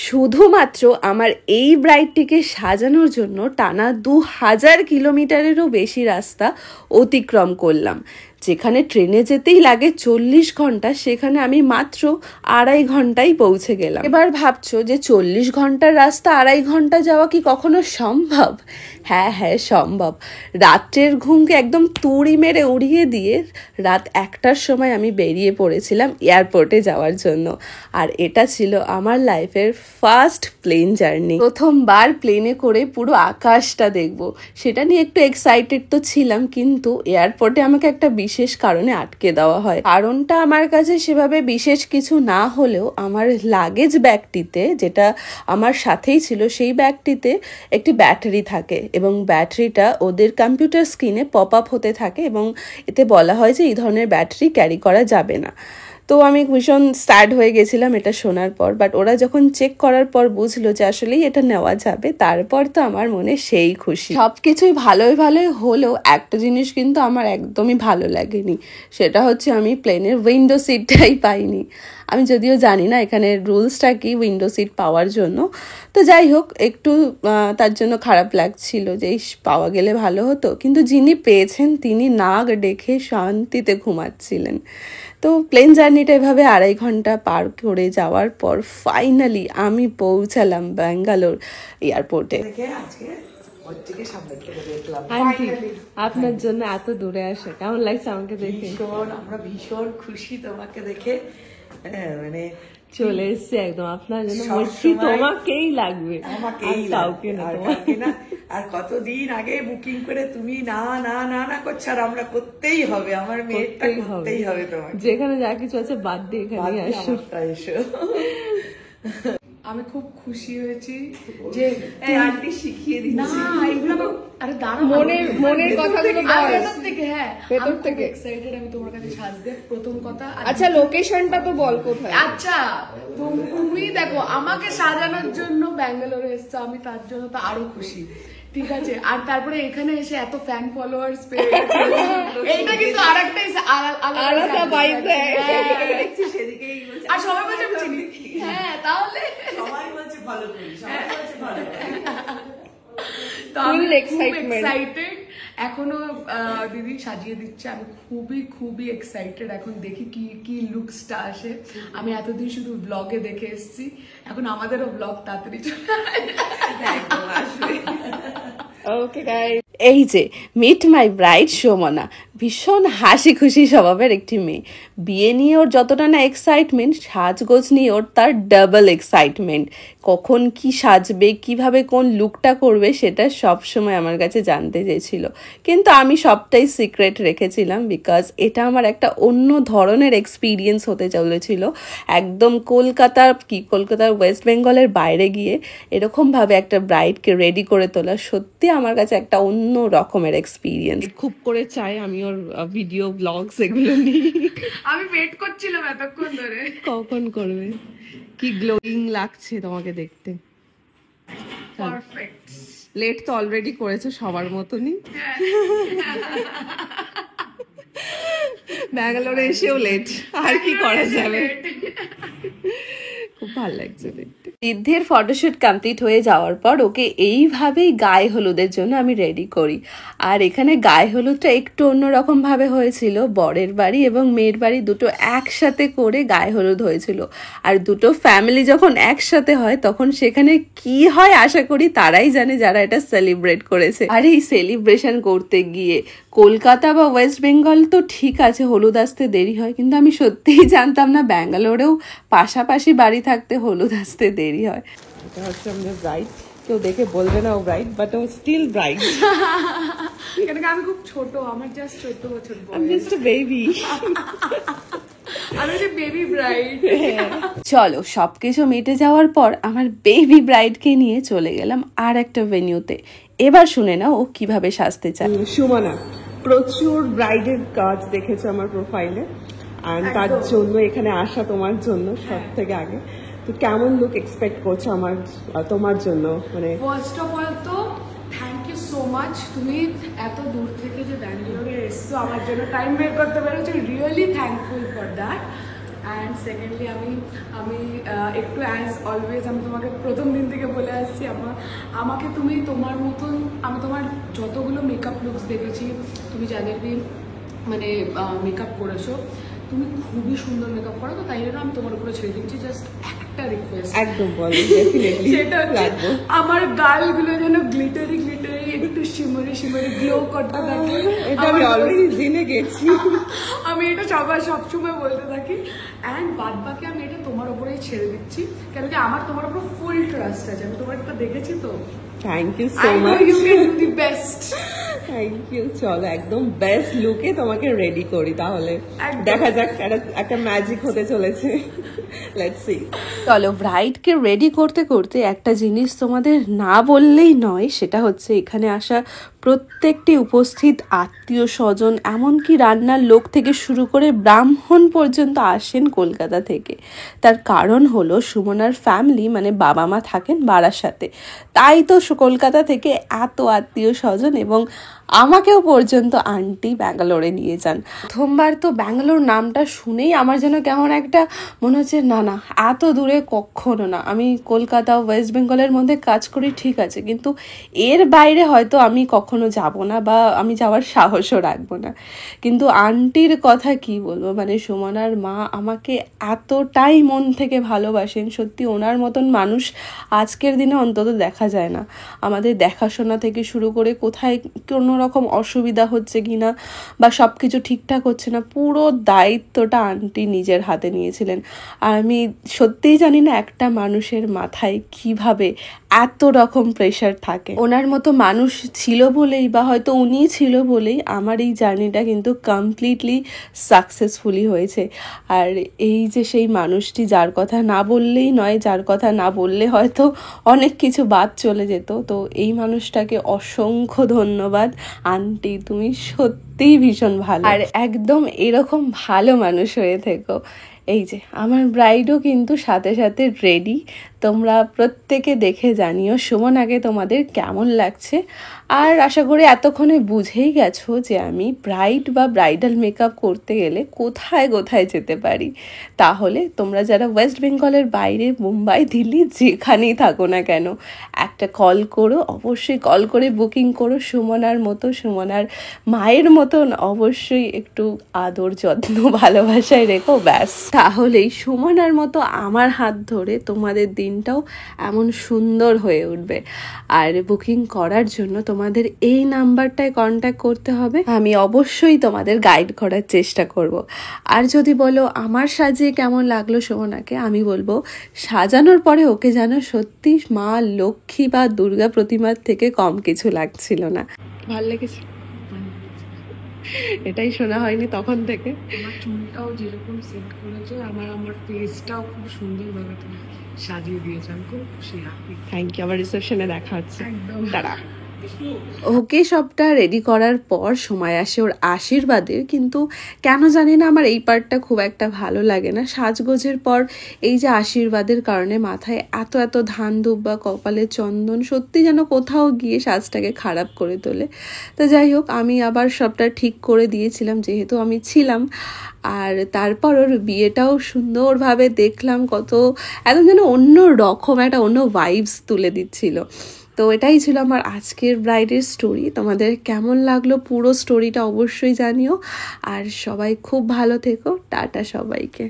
শুধুমাত্র আমার এই ব্রাইডটিকে সাজানোর জন্য টানা 2000 কিলোমিটারেরও বেশি রাস্তা অতিক্রম করলাম। যেখানে ট্রেনে যেতেই লাগে 40 ঘন্টা, সেখানে আমি মাত্র 2.5 ঘন্টায় পৌঁছে গেলাম। এবার ভাবছো যে 40 ঘন্টার রাস্তা 2.5 ঘন্টা যাওয়া কি কখনো সম্ভব? হ্যাঁ হ্যাঁ সম্ভব। রাত্রের ঘুমকে একদম তুড়ি মেরে উড়িয়ে দিয়ে রাত 1টার সময় আমি বেরিয়ে পড়েছিলাম এয়ারপোর্টে যাওয়ার জন্য। আর এটা ছিল আমার লাইফের ফার্স্ট প্লেন জার্নি। প্রথমবার প্লেনে করে পুরো আকাশটা দেখবো, সেটা নিয়ে একটু এক্সাইটেড তো ছিলাম, কিন্তু এয়ারপোর্টে আমাকে একটা বিশেষ কারণে আটকে দেওয়া হয়। কারণটা আমার কাছে সেভাবে বিশেষ কিছু না হলেও আমার লাগেজ ব্যাগটিতে, যেটা আমার সাথেই ছিল, সেই ব্যাগটিতে একটি ব্যাটারি থাকে এবং ব্যাটারিটা ওদের কম্পিউটার স্ক্রিনে পপ আপ হতে থাকে এবং এতে বলা হয় যে এই ধরনের ব্যাটারি ক্যারি করা যাবে না। তো আমি ভীষণ স্যাড হয়ে গেছিলাম এটা শোনার পর, বাট ওরা যখন চেক করার পর বুঝলো যে আসলেই এটা নেওয়া যাবে, তারপর তো আমার মনে সেই খুশি। সব কিছুই ভালোই হলেও একটা জিনিস কিন্তু আমার একদমই ভালো লাগেনি, সেটা হচ্ছে আমি প্লেনের উইন্ডো সিটটাই পাইনি। আমি যদিও জানি না এখানে রুলসটা কি উইন্ডো সিট পাওয়ার জন্য, তো যাই হোক একটু তার জন্য খারাপ লাগছিল যে পাওয়া গেলে ভালো হতো, কিন্তু যিনি পেয়েছেন তিনি নাক ডেকে শান্তিতে ঘুমাচ্ছিলেন। তো প্লেন জার্নিটা এভাবে 2.5 ঘন্টা পার করে যাওয়ার পর ফাইনালি আমি পৌঁছালাম ব্যাঙ্গালোর এয়ারপোর্টে। আপনার জন্য এত দূরে আসে, কেমন লাগছে আমাকে দেখে? আমরা ভীষণ খুশি তোমাকে দেখে, মানে চলে এসছে একদম আপনার জন্য। বলছি তোমাকেই লাগবে, কাউকে না। আর কতদিন আগে বুকিং করে তুমি না না না না করছো, আর আমরা করতেই হবে, আমার মেয়েটা করতেই হবে তোমাকে। যেখানে যা কিছু আছে বাদ দিয়ে এখানে আসো। আমি খুব খুশি হয়েছি যে আন্টি শিখিয়ে দিচ্ছে না এগুলো। আরে দাঁড়া, মনের কথাগুলো ভেতর থেকে। হ্যাঁ ভেতর থেকে এক্সাইটেড আমি তোমার কাছে সাজতে। প্রথম কথা, আচ্ছা লোকেশনটা তো বল কোথায়? আচ্ছা তুমি দেখো, আমাকে সাজানোর জন্য ব্যাঙ্গালোরে এসছো, আমি তার জন্য তো আরো খুশি, ঠিক আছে? আর তারপরে এখানে এসে এত ফ্যান ফলোয়ার্স পেয়ে গেছে, এইটা কিন্তু আরেকটাই আলাদা ভাইব দেয়। সেদিকেই আর সবাই বলছে আমি চিনি। হ্যাঁ তাহলে সবাই বলছে ভালো করি, সবাই বলছে ভালো করি। তো আমি এক্সাইটেড, এখনো দিদি সাজিয়ে দিচ্ছে, আমি খুবই এক্সাইটেড। এখন দেখি কি লুকসটা আসে। আমি এতদিন শুধু ব্লগে দেখে এসেছি, এখন আমাদেরও ব্লগ তাড়াতাড়ি আসবে। ওকে গাইস, এই যে মিট মাই ব্রাইড সুমনা, ভীষণ হাসি খুশি স্বভাবের একটি মেয়ে। বিয়ে নিয়ে ওর যতটা না এক্সাইটমেন্ট, সাজগোজ নিয়ে ওর তার ডাবল এক্সাইটমেন্ট। কখন কি সাজবে, কিভাবে কোন লুকটা করবে, সেটা সব সময় আমার কাছে জানতে চেয়েছিল, কিন্তু আমি সবটাই সিক্রেট রেখেছিলাম, বিকজ এটা আমার একটা অন্য ধরনের এক্সপিরিয়েন্স হতে চলেছিল। একদম কলকাতার ওয়েস্ট বেঙ্গলের বাইরে গিয়ে এরকমভাবে একটা ব্রাইডকে রেডি করে তোলা সত্যি আমার কাছে একটা অন্য রকমের এক্সপিরিয়েন্স। খুব করে চাই আমি ওর ভিডিও ব্লগস এগুলো নিই। আমি ওয়েট করছিলাম এতক্ষণ ধরে। কখন করবে? কি গ্লোয়িং লাগছে তোমাকে দেখতে, পারফেক্ট। লেট তো অলরেডি করেছে সবার মতনই, ব্যাঙ্গালোরে এসেও লেট, আর কি করা যাবে। খুব ভালো লাগছে দেখতে। সিদ্ধির ফটোশুট কমপ্লিট হয়ে যাওয়ার পর ওকে এইভাবেই গায়ে হলুদের জন্য আমি রেডি করি। আর এখানে গায়ে হলুদটা একটু অন্যরকম ভাবে হয়েছিল, বরের বাড়ি এবং মেয়ের বাড়ি দুটো একসাথে করে গায়ে হলুদ হয়েছিল। আর দুটো ফ্যামিলি যখন একসাথে হয় তখন সেখানে কি হয় আশা করি তারাই জানে যারা এটা সেলিব্রেট করেছে। আর এই সেলিব্রেশন করতে গিয়ে কলকাতা বা ওয়েস্ট বেঙ্গল তো ঠিক আছে হলুদ আসতে দেরি হয়, কিন্তু আমি সত্যিই জানতাম না ব্যাঙ্গালোরেও পাশাপাশি বাড়ি থাকতে হলুদ আসতে দেরি হয়। এটা হচ্ছে আমাদের ব্রাইড, কেউ দেখে বলবে না ও ব্রাইড, বাট ও স্টিল ব্রাইড। কেন আমি খুব ছোট, আমার জাস্ট 14 বছর বয়স, আমি জাস্ট বেবি। আমি যে বেবি ব্রাইড। চলো সবকিছু মিটে যাওয়ার পর আমার বেবি ব্রাইডকে নিয়ে চলে গেলাম আর একটা ভেন্যুতে। এবার শুনে না ও কিভাবে সাজতে চায়। সুমনা, প্রচুর ব্রাইডের কাজ দেখেছো আমার প্রোফাইলে, আর তার জন্য এখানে আসা তোমার জন্য সব থেকে আগে। তো কেমন লুক এক্সপেক্ট করছো তোমার জন্য? মানে ফার্স্ট অফ অল তো থ্যাংক ইউ সো মাচ, তুমি এত দূর থেকে যে ব্যাঙ্গালোরে এসছো আমার জন্য টাইম বের করতে পেরেছো, really thankful for that. And secondly আমি একটু অ্যাজ অলওয়েজ আমি তোমাকে প্রথম দিন থেকে বলে আসছি, আমাকে তুমি তোমার মতন, আমি তোমার যতগুলো মেকআপ লুকস দেখেছি, তুমি যাদেরকে মানে মেকআপ করেছো, তুমি খুবই সুন্দর মেকআপ করো, তো তাই জন্য আমি তোমার উপরে ছেড়ে দিচ্ছি। জাস্ট একটা রিকোয়েস্ট, একদম বলো, ডেফিনেটলি সেটা হচ্ছে আমার গালগুলো যেন গ্লিটারি একটু শিমারি গ্লো করতে থাকে। এটা আমি অলরেডি জেনে গেছি, আমি এটা সবসময় বলতে থাকি। অ্যান্ড বাদ বাকি আমি এটা তোমার উপরেই ছেড়ে দিচ্ছি, কেন কি আমার তোমার উপর ফুল ট্রাস্ট আছে, আমি তোমার এটা দেখেছি তো। Thank you so much, you can do the best. Thank you. চলো একদম বেস্ট লুকে তোমাকে রেডি করি, তাহলে দেখা যাক একটা ম্যাজিক হতে চলেছে। Let's see. চলো, ব্রাইডকে রেডি করতে করতে একটা জিনিস তোমাদের না বললেই নয়, সেটা হচ্ছে এখানে আসা প্রত্যেকটি উপস্থিত আত্মীয় স্বজন, এমনকি রান্নার লোক থেকে শুরু করে ব্রাহ্মণ পর্যন্ত আসেন কলকাতা থেকে। তার কারণ হলো সুমনার ফ্যামিলি মানে বাবা মা থাকেন বারাসাতে, তাই তো কলকাতা থেকে এত আত্মীয় স্বজন, এবং আমাকেও পর্যন্ত আন্টি ব্যাঙ্গালোরে নিয়ে যান। প্রথমবার তো ব্যাঙ্গালোর নামটা শুনেই আমার যেন কেমন একটা মনে হচ্ছে, না না এত দূরে কখনো না। আমি কলকাতা ওয়েস্ট বেঙ্গলের মধ্যে কাজ করি ঠিক আছে, কিন্তু এর বাইরে হয়তো আমি কখনো যাব না, বা আমি যাওয়ার সাহসও রাখবো না। কিন্তু আন্টির কথা কি বলবো, মানে সুমনার মা আমাকে এতটাই মন থেকে ভালোবাসেন, সত্যি ওনার মতন মানুষ আজকের দিনে অন্তত দেখা যায় না। আমাদের দেখাশোনা থেকে শুরু করে কোথায় কোনো রকম অসুবিধা হচ্ছে কিনা বা সব কিছু ঠিকঠাক হচ্ছে না, পুরো দায়িত্বটা আন্টি নিজের হাতে নিয়েছিলেন। আর আমি সত্যিই জানি না একটা মানুষের মাথায় কিভাবে এত রকম প্রেশার থাকে। ওনার মতো মানুষ ছিল বলেই, বা হয়তো উনিই ছিল বলেই আমার এই জার্নিটা কিন্তু কমপ্লিটলি সাকসেসফুলি হয়েছে। আর এই যে সেই মানুষটি, যার কথা না বললেই নয়, যার কথা না বললে হয়তো অনেক কিছু বাদ চলে যেত, তো এই মানুষটাকে অসংখ্য ধন্যবাদ আন্টি, তুমি সত্যিই ভীষণ ভালো, আর একদম এরকম ভালো মানুষ হয়ে থেকো। এই যে আমার ব্রাইডও কিন্তু সাথে সাথে রেডি, তোমরা প্রত্যেকে দেখে জানিও সুমনাকে তোমাদের কেমন লাগছে। আর আশা করি এতক্ষণে বুঝেই গেছো যে আমি ব্রাইড বা ব্রাইডাল মেকআপ করতে গেলে কোথায় কোথায় যেতে পারি। তাহলে তোমরা যারা ওয়েস্ট বেঙ্গলের বাইরে, মুম্বাই, দিল্লি, যেখানেই থাকো না কেন, একটা কল করো, অবশ্যই কল করে বুকিং করো। সুমনার মতো, সুমনার মায়ের মতন অবশ্যই একটু আদর যত্ন ভালোবাসায় রেখো, ব্যাস। তাহলেই সুমনার মতো আমার হাত ধরে তোমাদের দিনটাও এমন সুন্দর হয়ে উঠবে। আর বুকিং করার জন্য তোমাদের এই নাম্বারটায় কন্ট্যাক্ট করতে হবে, আমি অবশ্যই তোমাদের গাইড করার চেষ্টা করব। আর যদি বলো আমার সাজিয়ে কেমন লাগলো সুমনাকে, আমি বলবো সাজানোর পরে ওকে যেন সত্যি মা লক্ষ্মী বা দুর্গা প্রতিমার থেকে কম কিছু লাগছিল না। ভালো লেগেছে? এটাই শোনা হয়নি তখন থেকে। আমার চুলটাও যেরকম সেট করেছো, আমার ফেসটাও খুব সুন্দরভাবে তুমি সাজিয়ে দিয়েছো, আমি খুব খুশি, হ্যাপি। Thank you. আমার রিসেপশনে দেখা হচ্ছে, একদম। তারা ওকে সবটা রেডি করার পর সময় আসে ওর আশীর্বাদের, কিন্তু কেন জানি না আমার এই পার্টটা খুব একটা ভালো লাগে না। সাজগোজের পর এই যে আশীর্বাদের কারণে মাথায় এত এত ধান ধূপ বা কপালে চন্দন সত্যি যেন কোথাও গিয়ে সাজটাকে খারাপ করে তোলে। তো যাই হোক, আমি আবার সবটা ঠিক করে দিয়েছিলাম যেহেতু আমি ছিলাম। আর তারপর ওর বিয়েটাও সুন্দরভাবে দেখলাম, কত একদম যেন অন্য রকম একটা অন্য ভাইবস তুলে দিচ্ছিল। তো এটাই ছিল আমার আজকের ব্রাইডের স্টোরি। তোমাদের কেমন লাগলো পুরো স্টোরিটা অবশ্যই জানিও, আর সবাই খুব ভালো থেকো। টাটা সবাইকে।